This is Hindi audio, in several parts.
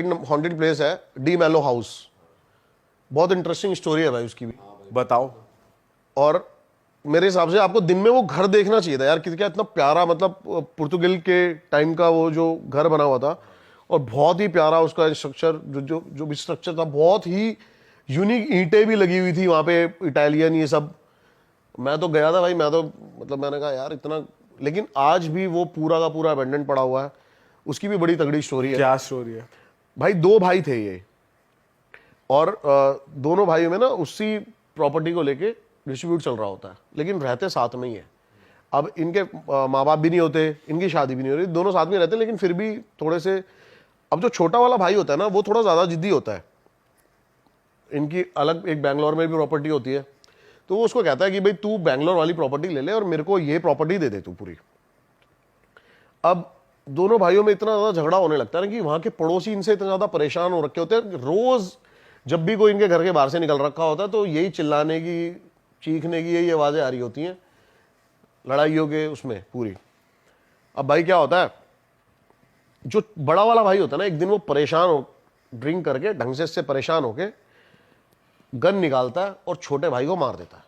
हॉन्टेड प्लेस है डी मैलो हाउस। बहुत इंटरेस्टिंग स्टोरी है भाई उसकी भी। बताओ। और मेरे हिसाब से आपको दिन में वो घर देखना चाहिए था यार, क्या इतना प्यारा, मतलब पुर्तगाल के टाइम का वो जो घर बना हुआ था, और बहुत ही प्यारा उसका स्ट्रक्चर, जो भी स्ट्रक्चर था, बहुत ही यूनिक। ईंटें भी लगी हुई थी वहां पे, इटालियन ये सब। मैं तो गया था भाई, मैं तो मतलब मैंने कहा यार इतना, लेकिन आज भी वो पूरा का पूरा अबेंडन पड़ा हुआ है। उसकी भी बड़ी तगड़ी स्टोरी है। क्या स्टोरी है भाई? दो भाई थे ये, और दोनों भाइयों में ना उसी प्रॉपर्टी को लेके डिस्ट्रीब्यूट चल रहा होता है, लेकिन रहते साथ में ही है। अब इनके माँ बाप भी नहीं होते, इनकी शादी भी नहीं हो रही, दोनों साथ में रहते हैं, लेकिन फिर भी थोड़े से, अब जो छोटा वाला भाई होता है ना, वो थोड़ा ज़्यादा जिद्दी होता है। इनकी अलग एक बैंगलोर में भी प्रॉपर्टी होती है, तो वो उसको कहता है कि भाई तू बैंगलोर वाली प्रॉपर्टी ले ले और मेरे को ये प्रॉपर्टी दे दे तू पूरी। अब दोनों भाइयों में इतना ज़्यादा झगड़ा होने लगता है ना कि वहाँ के पड़ोसी इनसे इतना ज़्यादा परेशान हो रखे होते हैं। रोज़ जब भी कोई इनके घर के बाहर से निकल रखा होता है तो यही चिल्लाने की, चीखने की यही आवाज़ें आ रही होती हैं, लड़ाइयों के उसमें पूरी। अब भाई क्या होता है, जो बड़ा वाला भाई होता है ना, एक दिन वो परेशान हो, ड्रिंक करके ढंग से इससे परेशान होके गन निकालता है और छोटे भाई को मार देता है।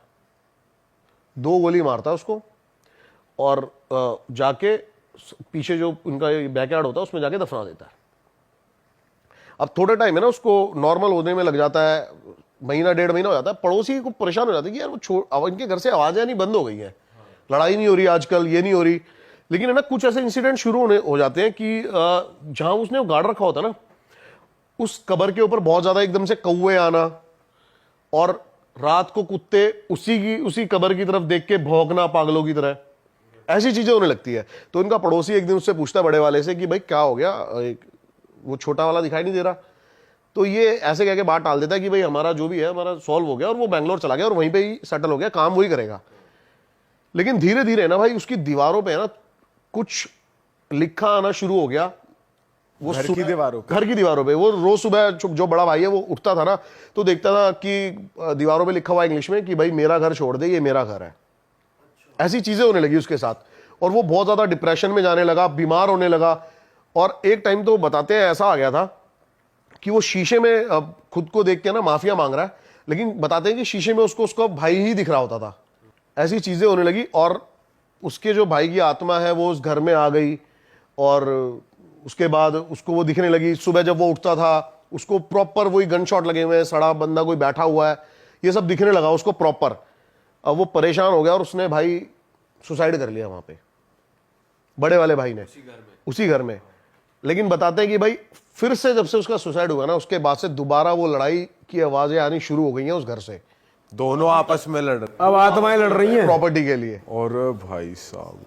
2 गोली मारता है उसको, और जाके पीछे जो उनका बैकयार्ड होता है उसमें जाके दफना देता है। अब थोड़े टाइम है ना, उसको नॉर्मल होने में लग जाता है, महीना 1.5 महीना हो जाता है। पड़ोसी को परेशान हो जाते हैं कि यार वो इनके घर से आवाजें नहीं बंद हो गई हैं, लड़ाई नहीं हो रही आजकल, ये नहीं हो रही। लेकिन है ना, कुछ ऐसे इंसिडेंट शुरू हो जाते हैं कि जहां उसने वो गार्ड रखा होता है ना, उस कबर के ऊपर बहुत ज्यादा एकदम से कौवे आना, और रात को कुत्ते उसी कबर की तरफ देख के भौंकना पागलों की तरह, ऐसी चीजें होने लगती है। तो इनका पड़ोसी एक दिन उससे पूछता है बड़े वाले से कि भाई क्या हो गया, वो छोटा वाला दिखाई नहीं दे रहा। तो ये ऐसे कह के बात टाल देता है कि भाई हमारा जो भी है हमारा सॉल्व हो गया, और वो बैंगलोर चला गया और वहीं पे ही सेटल हो गया, काम वही करेगा। लेकिन धीरे धीरे ना भाई उसकी दीवारों पे ना कुछ लिखा आना शुरू हो गया। वो घर की दीवारों पे वो रोज सुबह जो बड़ा भाई है वो उठता था ना, तो देखता था कि दीवारों पे लिखा हुआ इंग्लिश में कि भाई मेरा घर छोड़ दे, ये मेरा घर है। ऐसी चीजें होने लगी उसके साथ, और वो बहुत ज्यादा डिप्रेशन में जाने लगा, बीमार होने लगा। और एक टाइम तो बताते हैं ऐसा आ गया था कि वो शीशे में खुद को देख के ना माफिया मांग रहा है, लेकिन बताते हैं कि शीशे में उसको उसका भाई ही दिख रहा होता था। ऐसी चीजें होने लगी, और उसके जो भाई की आत्मा है वो उस घर में आ गई, और उसके बाद उसको वो दिखने लगी। सुबह जब वो उठता था उसको प्रॉपर वही गन शॉट लगे हुए हैं, सड़ा बंदा कोई बैठा हुआ है, ये सब दिखने लगा उसको प्रॉपर। अब वो परेशान हो गया और उसने भाई सुसाइड कर लिया वहां पे, बड़े वाले भाई ने, उसी घर में। लेकिन बताते हैं कि भाई फिर से जब से उसका सुसाइड हुआ ना, उसके बाद से दोबारा वो लड़ाई की आवाजें आनी शुरू हो गई हैं उस घर से। दोनों आपस में लड़ रहे, अब आत्माएं लड़ रही हैं प्रॉपर्टी के लिए। और भाई साहब